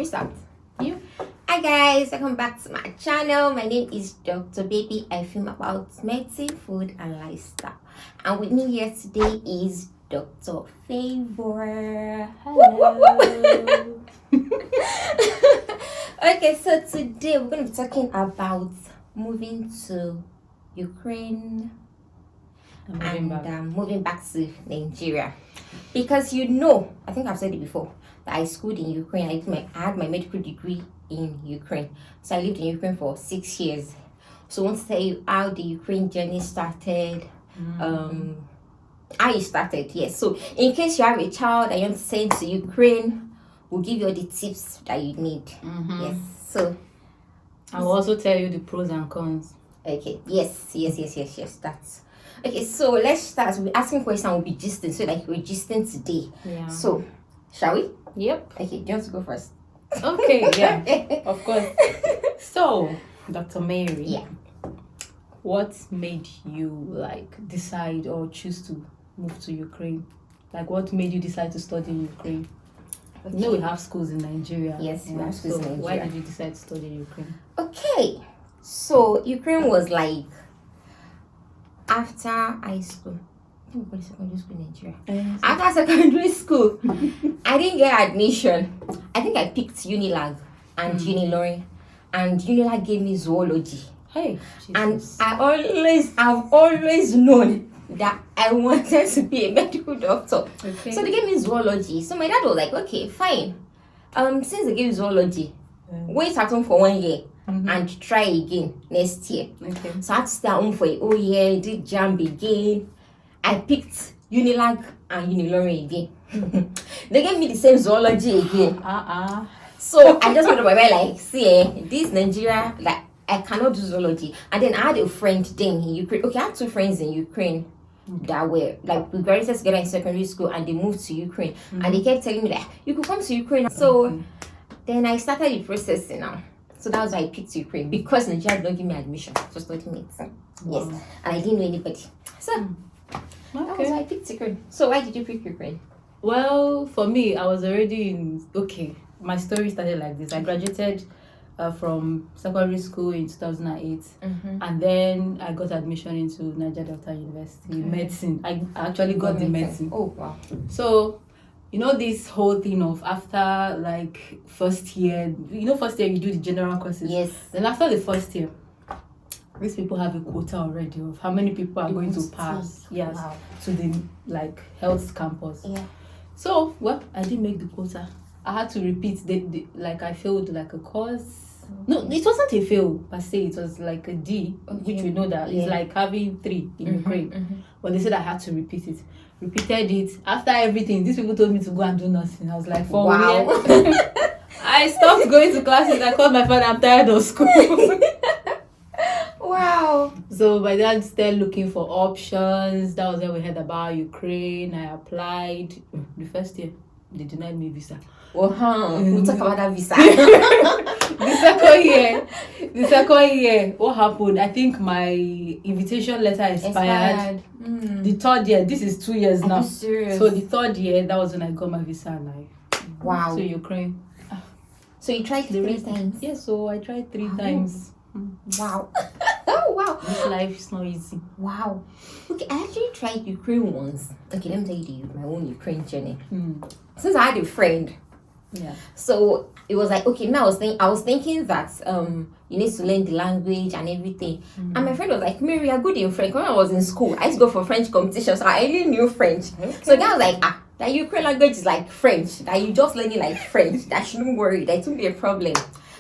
Start. You. Hi guys, welcome back to my channel. My name is Dr. Baby. I film about medicine, food, and lifestyle. And with me here today is Dr. Favour. Hello. Okay, so today we're going to be talking about moving to Ukraine and moving back to Nigeria. Because I think I've said it before, that I schooled in Ukraine. I had my medical degree in Ukraine. So I lived in Ukraine for 6 years. So I want to tell you how the Ukraine journey started. How it started, yes. So in case you have a child that you want to send to Ukraine, we'll give you all the tips that you need. Yes. So I will also tell you the pros and cons. Okay. Yes. That's okay. So let's start. We'll be asking questions. We'll be gisting. So like we're gisting today. Yeah. So shall we? Yep. Okay. Do you want to go first? Okay. Yeah. Of course. So, Dr. Mary. Yeah. What made you decide or choose to move to Ukraine? What made you decide to study in Ukraine? Okay. You know we have schools in Nigeria. Yes, we have schools in Nigeria. Why did you decide to study in Ukraine? Okay. So Ukraine was after high school. I think we call it secondary school in Nigeria. After secondary school, I didn't get admission. I think I picked Unilag and Unilorin, and Unilag gave me zoology. Hey, and Jesus. I've always known that I wanted to be a medical doctor. Okay. So they gave me zoology. So my dad was like, okay, fine. Since they gave you zoology, wait at home for 1 year and try again next year. Okay. So I had to stay at home for a whole year, did JAMB again. I picked Unilag and Unilorin again. They gave me the same zoology again. So I just went up my mind this Nigeria, I cannot do zoology. And then I had a friend then in Ukraine. Okay, I had 2 friends in Ukraine that were we graduated together in secondary school and they moved to Ukraine. And they kept telling me that you could come to Ukraine. So then I started the process now. So that was why I picked Ukraine, because Nigeria did not give me admission to study medicine. Yes. And I didn't know anybody. So that was why I picked Ukraine. So why did you pick Ukraine? Well, for me, I was already my story started like this. I graduated from secondary school in 2008, and then I got admission into Nigerian Delta University medicine. I actually got the medicine. Oh wow! So this whole thing of after first year, first year you do the general courses. Yes. Then after the first year, these people have a quota already of how many people are going to pass. Yes. Wow. To the health campus. Yeah. So I didn't make the quota. I had to repeat I failed a course. No, it wasn't a fail per se. It was a D, which we know that is like having 3 in Ukraine. But they said I had to repeat it. Repeated it. After everything, these people told me to go and do nothing. I was like, for wow. I stopped going to classes. I called my friend, I'm tired of school. Wow. So my dad started looking for options. That was when we heard about Ukraine. I applied. The first year, they denied me visa. We'll talk about that visa. The second year, what happened? I think my invitation letter expired. The third year, this is 2 years now. Serious? So the third year, that was when I got my visa and I wow. to Ukraine. So you tried 3 times? Yeah, so I tried 3 times. Wow. Oh wow. This life is not easy. Wow. Okay, I actually tried Ukraine once. Okay, let me tell you my own Ukraine journey. Since I had a friend. Yeah. So it was now I was thinking that you need to learn the language and everything. And my friend was like, Mary, you're good in French. When I was in school, I used to go for French competition, so I only knew French. Okay. So the guy was like, that Ukraine language is like French, that you just learning French, that shouldn't worry, that it won't be a problem.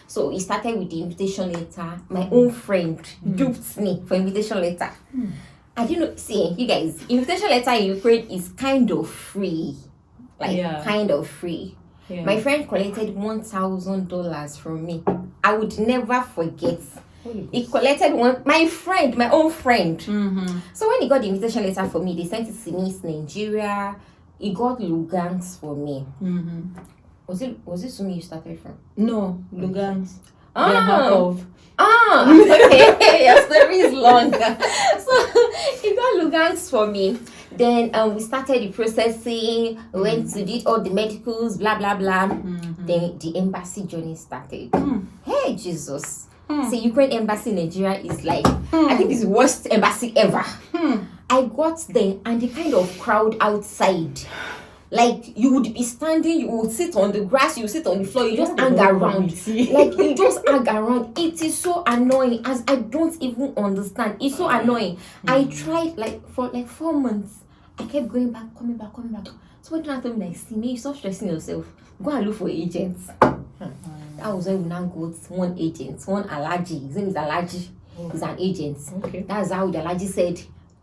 So he started with the invitation letter. My own friend duped me for invitation letter. I didn't know. See, you guys, invitation letter in Ukraine is kind of free. Kind of free. Yeah. My friend collected $1,000 from me. I would never forget. He collected my own friend. So when he got the invitation letter for me, they sent it to me in Nigeria. He got Lugansk for me. Was it Sumi you started from? No, Lugansk. Okay. Your story is long. So he got Lugansk for me. Then we started the processing. We went to did all the medicals, blah blah blah. Then the embassy journey started. Hey Jesus! See, Ukraine embassy in Nigeria is like I think it's the worst embassy ever. I got there and the kind of crowd outside. Like you would be standing, you would sit on the grass, you would sit on the floor, you just hang around. Like you just hang around. It is so annoying as I don't even understand. It's so annoying. I tried for 4 months. I kept going back, coming back. So what told me like, see me, stop stressing yourself. Go and look for agents. That was when we now got one agent, one allergy. His name is Allergy. He's an agent. Okay. That's how the allergy said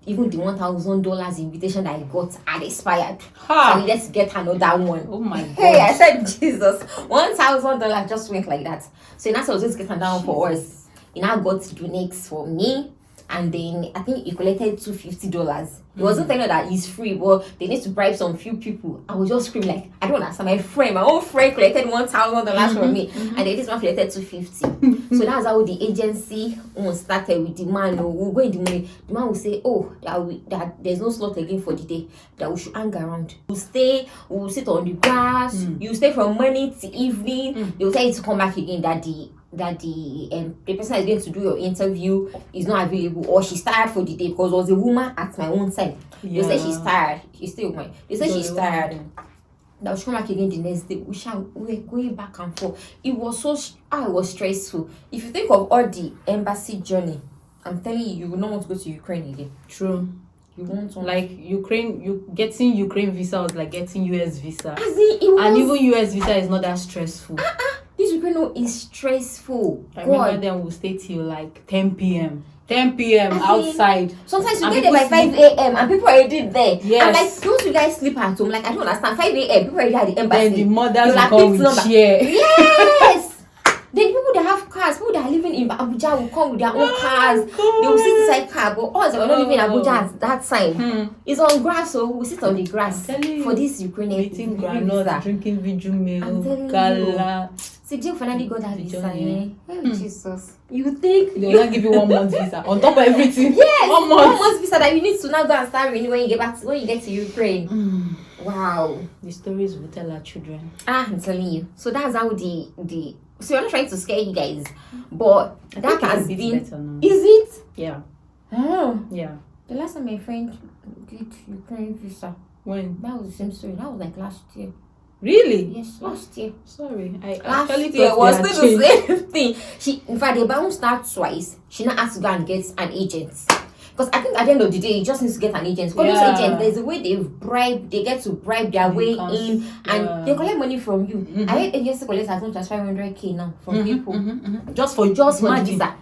even the $1,000 invitation that I got had expired. Ha. I needed to get another one. Oh my God. Hey, I said Jesus. $1,000 just went like that. So now I was just getting down for us. He now got to do next for me. And then I think he collected $250. He wasn't telling her that he's free, but they need to bribe some few people. I was just screaming like, I don't understand. My own friend collected $1,000 from me, and then this one collected $250. So that's how the agency started with the man. We'll go in the morning. The man will say, oh, that there's no slot again for the day. That we should hang around. We'll stay. We'll sit on the grass. You stay from morning to evening. They will tell you to come back again. That the person is going to do your interview is not available or she's tired for the day because there was a woman at my own side. They say she's tired. She's still mine. They say she's tired. That she come back again the next day. We were going back and forth. It was stressful. If you think of all the embassy journey, I'm telling you, you will not want to go to Ukraine again. True. You won't want like Ukraine. Getting Ukraine visa was like getting US visa. And even US visa is not that stressful. This Ukraine is stressful. I remember then we'll stay till like 10 p.m. 10 p.m. outside. Sometimes you get there by 5 a.m. and people are already there. Yes. I'm like, don't you guys sleep at home? Like, I don't understand. 5 a.m. people are already at the embassy. Then the mothers will come with chair. Yes. Then people that have cars, people that are living in Abuja will come with their own cars. God. They will sit inside car. But us that were not living in Abuja at that time, it's on grass, so we sit on the grass for this Ukrainian eating granola, drinking vigil milk, gala. See, Jim finally got that visa. Jesus. You think they will not give you 1 month visa on top of everything? Yes, 1 month. 1 month visa that you need to now go and start renewing when you get to Ukraine. Wow. The stories we tell our children. I'm telling you. So that's how the so we're not trying to scare you guys, but that has been. Is it? Yeah. Oh. Yeah. The last time my friend did Ukraine visa. When? That was the same story. That was like last year. Really? Yes, last year. Sorry, I Last actually year thought was they had still the changed. same thing. In fact, they bounced out twice. She now has to go and get an agent. Because I think at the end of the day, you just need to get an agent. Because those agents, there's a way they get to bribe their way in, and they collect money from you. I heard agents collect as much as 500k now from people. Just for visa.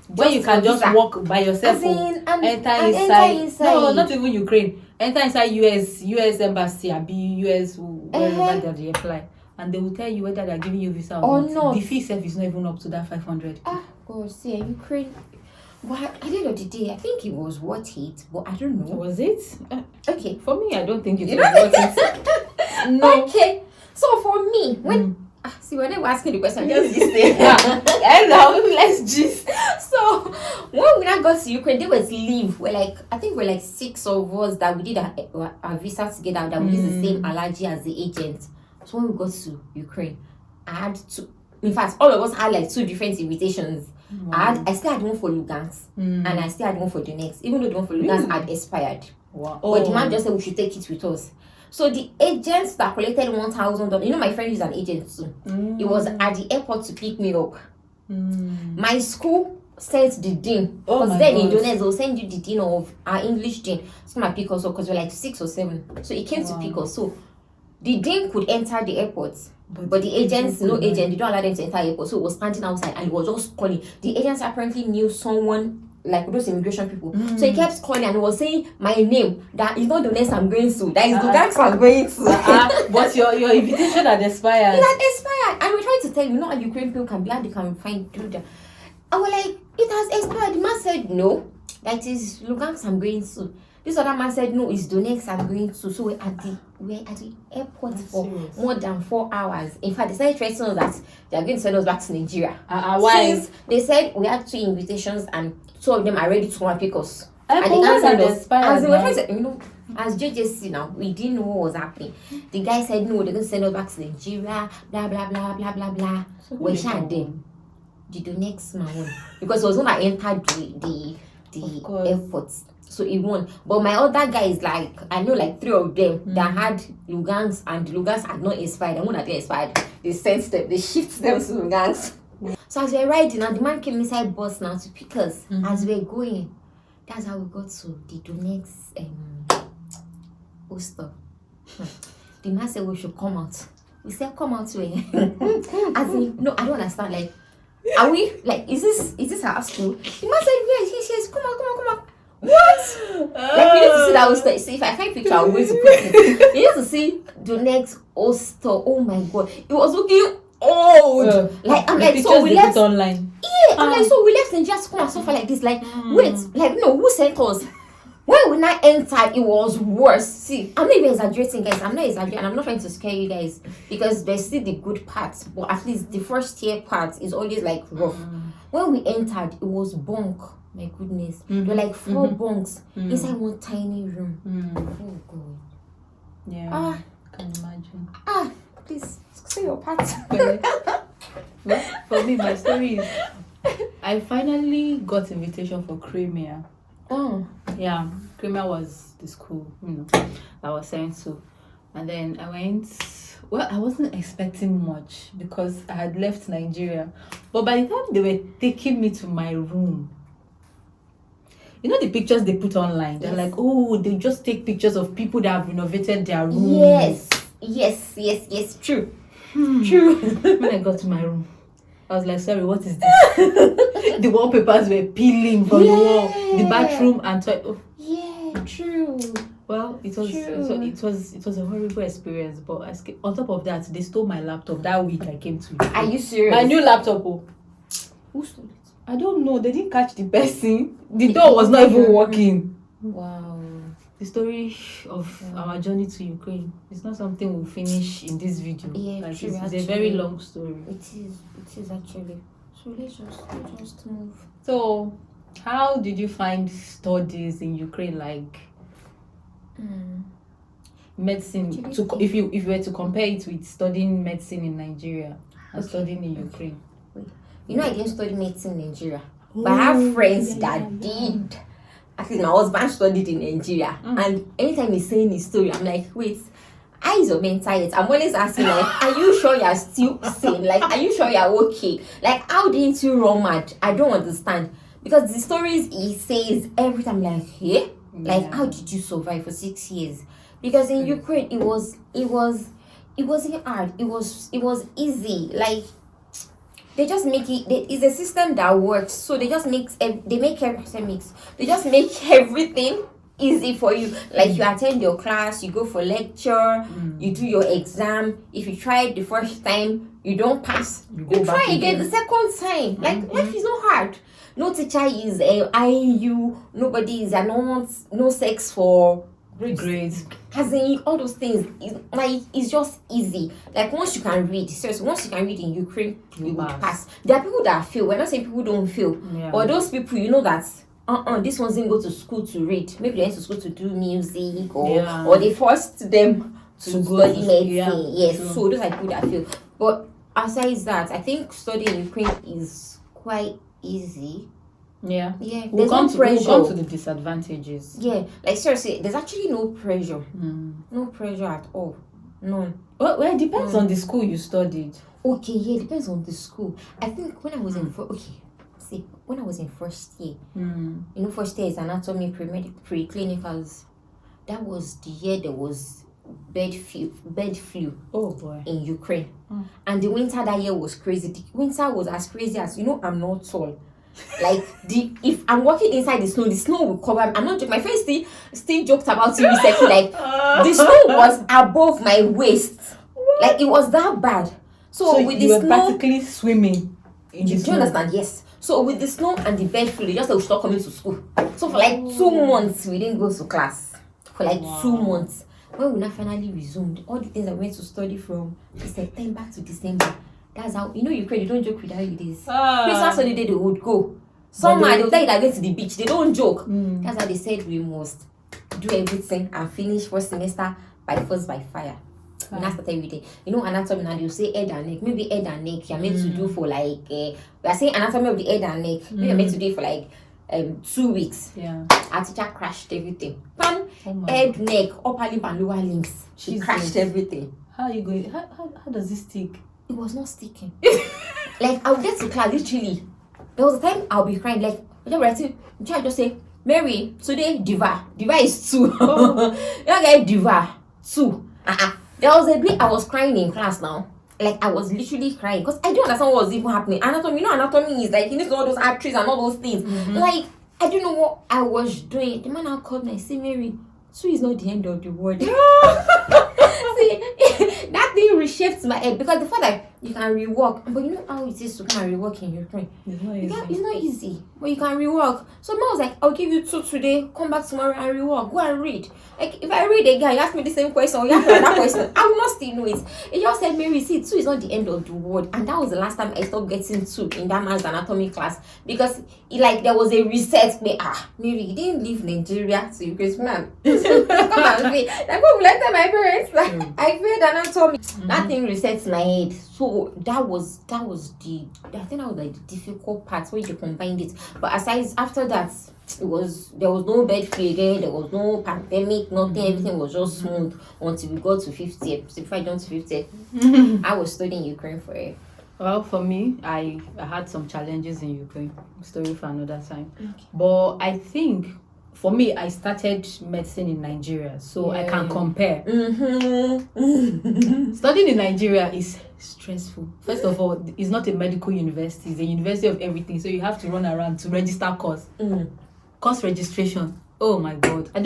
When you can just walk by yourself, enter inside. No, not even Ukraine. Enter inside US embassy, or US wherever that they apply, and they will tell you whether they're giving you visa or not. The fee itself is not even up to that 500. God, see, Ukraine. But at the end of the day, I think it was worth it, but I don't know. Was it? Okay. For me, I don't think it was worth it. No. Okay. So for me, when see, when they were asking the question, just this thing. Hello, let's gist. So when we now got to Ukraine, they was leave. I think we're like 6 of us that we did our visa together. That we used the same allergy as the agent. So when we got to Ukraine, I had to. In fact, all of us had like 2 different invitations. Wow. I still had one for Lugansk, and I still had one for Donetsk, even though the one for Lugansk had expired. Wow. But the man just said we should take it with us. So the agents that collected $1,000, you know, my friend is an agent too. He was at the airport to pick me up. My school sent the dean, because then in Donetsk they'll send you the dean of our English dean. So my pick us up because we're like 6 or 7. So he came to pick us. So the dean could enter the airport. But the agents, no agent, they don't allow them to enter the airport. So he was standing outside and he was just calling. The agents apparently knew someone, like those immigration people. So he kept calling and he was saying my name. That is not the next I'm going to. That is the next I'm going to. But your invitation had expired. It had expired. And we tried to tell you, how Ukraine people can be how they can find through that. And we're like, it has expired. The man said no. That is Lugansk I'm going to. This other man said no, it's Donetsk I'm going to. So we're at the airport for more than 4 hours. In fact, they started threatening us that they are going to send us back to Nigeria. Why? Since they said we had 2 invitations and 2 of them are ready to come and pick us. And they can't send us. Expired, As they were trying to, As JJC now, we didn't know what was happening. The guy said no, they're going to send us back to Nigeria, blah blah blah blah blah blah. So We shot them. The next man, because it was when I entered the airport, so he won. But my other guys, like I know, like 3 of them that had Lugans, and the Lugans had not expired. And when they expired, they sent them, they shipped them to Lugans. So as we're riding, and the man came inside bus now to pick us as we're going. That's how we got to the Donex hostel. The man said we should come out. We said come out where? As in, no, I don't understand. Like, are we like? Is this our school? The man said yes. Come out. What? Like you need to see that hostel. See if I find picture, I'll wait to put it. You need to see Donex hostel. Oh my god, it was looking old. Like I'm like, so we left online. Yeah, I'm like, so we left and just come and suffer like this. Like, wait, like no, who sent us? When we now entered, it was worse. See, I'm not even exaggerating, guys. I'm not exaggerating. I'm not trying to scare you guys because there's still the good parts, but at least the first year part is always like rough. When we entered, it was bunk. My goodness, there were like 4 bunks inside one tiny room. Oh god. Yeah. Can imagine. Please say your part. Well, for me, my story is I finally got invitation for Crimea. Oh. Yeah, Crimea was the school, that I was sent to. And then I went, well, I wasn't expecting much because I had left Nigeria. But by the time they were taking me to my room, you know the pictures they put online? They're like, oh, they just take pictures of people that have renovated their rooms. Yes. True. True. When I got to my room, I was like, sorry, what is this? The wallpapers were peeling from the wall, the bathroom and toilet. Yeah, true. Well, it was a horrible experience. But on top of that, they stole my laptop that week I came to. Are you serious? My new laptop. Who stole it? I don't know. They didn't catch the person. The door was not even working. Wow. The story of our journey to Ukraine is not something we'll finish in this video. Yeah, like true, it's actually. a very long story. It is actually. So let's just move. So, how did you find studies in Ukraine, like medicine? If you were to compare it with studying medicine in Nigeria or studying in Ukraine. You know, I didn't study medicine in Nigeria, but I have friends that did. At least my husband studied in Nigeria, and anytime he's saying his story, I'm like, wait, how is your mental health? I'm always asking, like, are you sure you're still sane? Like, are you sure you're okay? Like, how didn't you run mad? I don't understand. Because the stories he says every time, like, hey, like, how did you survive for 6 years? Because in Ukraine, it wasn't hard. It was easy. Like, they just make it. It's a system that works. So they just make everything easy for you. Like you attend your class, you go for lecture, you do your exam. If you try it the first time, you don't pass. You try again the second time. Like life is not hard. No teacher is IU. Nobody is no sex for grades. As in all those things, it's just easy. Like once you can read, seriously, once you can read in Ukraine, you will pass. There are people that fail. We're not saying people don't fail, but those people, you know that this ones didn't go to school to read. Maybe they went to school to do music or they forced them to study medicine. Yes, so those are people that fail. But aside that, I think studying in Ukraine is quite easy. Yeah. We'll come to the disadvantages. Yeah, like seriously, there's actually no pressure. No pressure at all. None. Well, it depends on the school you studied. Okay, yeah, it depends on the school. I think when I was in first year, you know, first year is anatomy, pre-clinicals. That was the year there was bird flu. Oh boy. In Ukraine, and the winter that year was crazy. The winter was as crazy as, you know, I'm not tall. Like if I'm walking inside the snow will cover me. I'm not joking. My friend still joked about it recently. Like the snow was above my waist. What? Like it was that bad. So with the snow, practically swimming in the snow. Do you understand? Yes. So with the snow and the bird flu, they just said we stop coming to school. So for like 2 months we didn't go to class. For like 2 months. When we now finally resumed, all the things I went to study from September to December. That's how, you know, Ukraine, they don't joke with holidays. Christmas holiday, they would go. Summer, they would tell you they're going to the beach. They don't joke. That's how they said we must do everything and finish first semester by force by fire. We now start every day. You know, anatomy now you say head and neck. Maybe head and neck you're meant to do for like we are saying anatomy of the head and neck. Maybe you're meant to do it for like 2 weeks. Yeah. Our teacher crashed everything. Head, neck, upper limb and lower limbs. She crashed everything. How are you going? How does it stick? It was not sticking. Like I would get to class literally. There was a time I'll be crying like the teacher just say, Mary, today diva is 2. Oh. You don't get diva 2. There was a day I was crying in class now. Like I was literally crying because I don't understand what was even happening. Anatomy, you know, anatomy is like you need all those arteries and all those things. Like I don't know what I was doing. The man now called me and said, Mary, 2 is not the end of the world. See, that thing reshaped my head because the fact that you can rework, but you know how it is to come and rework in Ukraine. It's not easy. It's not easy, but you can rework. So mom was like, I'll give you 2 today, come back tomorrow and rework. Go and read. Like if I read again, you ask me the same question or you ask me that question, I will not still know it. It just said, Mary, see, 2 is not the end of the world. And that was the last time I stopped getting 2 in that man's anatomy class because there was a reset. Mary, you didn't leave Nigeria to Ukraine, man. Come and read. Like what will I tell my parents? Like I failed anatomy. That thing resets my head. So that was the I think that was like the difficult part where you combined it. But aside after that, there was no bed flu again, there was no pandemic, nothing, everything was just smooth until we got to 50th. So if I got to 50th, I was studying Ukraine for it. Well, for me, I had some challenges in Ukraine. Story for another time. Okay. But I think for me, I started medicine in Nigeria, so I can compare. Studying in Nigeria is stressful. First of all, it's not a medical university; it's a university of everything. So you have to run around to register course. Course registration. Oh my God! I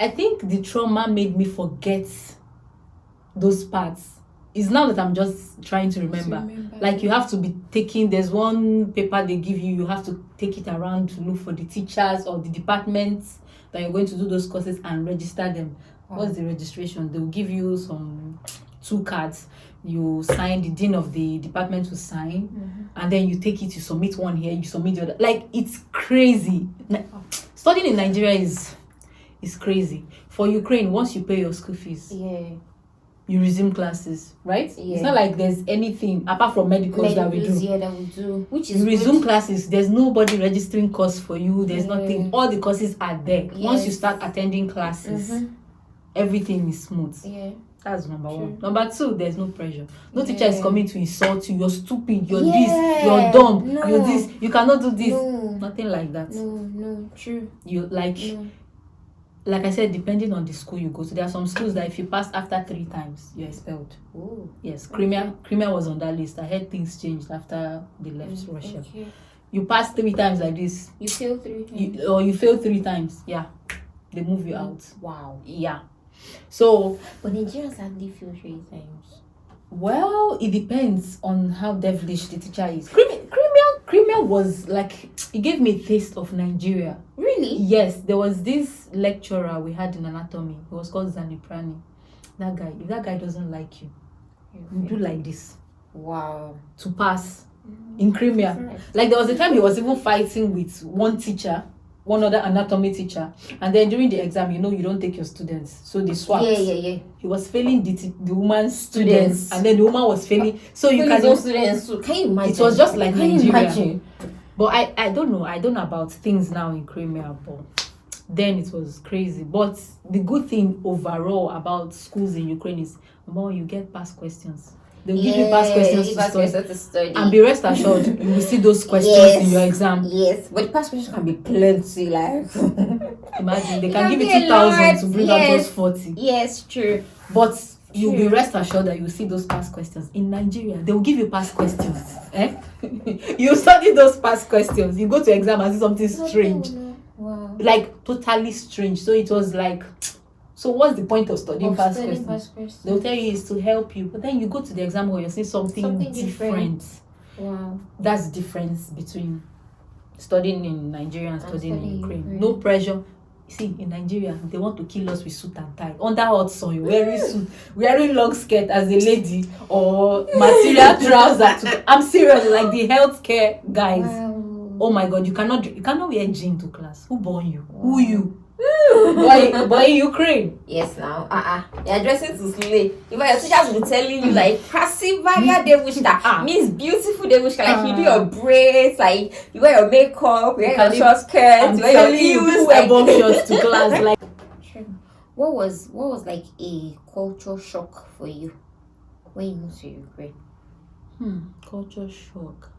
think the trauma made me forget those parts. It's now that I'm just trying to remember. Like you have to be taking, there's one paper they give you, you have to take it around to look for the teachers or the departments that you're going to do those courses and register them. What's the registration? They'll give you some 2 cards. You sign, the dean of the department will sign, and then you take it, you submit one here, you submit the other. Like it's crazy. Studying in Nigeria is crazy. For Ukraine, once you pay your school fees, you resume classes, right? It's not like there's anything apart from medicals that we do. That we do. Which is you resume classes. There's nobody registering course for you. There's nothing. All the courses are there. Once you start attending classes, everything is smooth. That's number 1. Number 2, there's no pressure. No teacher is coming to insult you. You're stupid. You're this. You're dumb. You're this. You cannot do this. Nothing like that. No, true. You like I said, depending on the school you go to, there are some schools that if you pass after 3 times, you're expelled. Oh, yes, Crimea was on that list. I heard things changed after they left Russia. Okay. You pass 3 times like this. You fail 3 times. You fail 3 times. Yeah, they move you out. Wow. Yeah. So, but Nigerians hardly fail 3 times. Well, it depends on how devilish the teacher is. Crimea was like, it gave me a taste of Nigeria. Really? Yes, there was this lecturer we had in anatomy. He was called Zaniprani. That guy, if that guy doesn't like you, you do like this. Wow. To pass in Crimea. Like there was a time he was even fighting with one other anatomy teacher, and then during the exam, you don't take your students, so they swapped. Yeah. He was failing the woman's students, and then the woman was failing. So you can students too. Can you imagine? It was just like Nigeria. But I don't know. I don't know about things now in Crimea, but then it was crazy. But the good thing overall about schools in Ukraine is more you get past questions. They'll give you past questions to study. And be rest assured, you will see those questions in your exam. Yes, but the past questions can be plenty. Like, imagine, they can give you 2,000 to bring out those 40. Yes, true. But you'll be rest assured that you'll see those past questions. In Nigeria, they will give you past questions. You study those past questions. You go to exam and see something strange. Wow. Like, totally strange. So it was like... So what's the point of studying past questions? They'll tell you it's to help you, but then you go to the exam hall, you're seeing something different. Wow. That's the difference between studying in Nigeria and studying in Ukraine. No pressure. See, in Nigeria, they want to kill us with suit and tie. Under hot sun, you're wearing suit, wearing long skirt as a lady, or material trousers. I'm serious, like the healthcare guys. Wow. Oh my God, you cannot wear jean to class. Who born you? Wow. Who you? Boy, Ukraine. Yes, now. You're dressing to slay. If your teachers will be telling you like Krasivaria Devushka means beautiful Devushka. Like you do your braids, like you wear your makeup, you wear your short skirts, you wear your heels. You wear bomb shorts to class. Like, what was like a culture shock for you when you moved to Ukraine? Culture shock.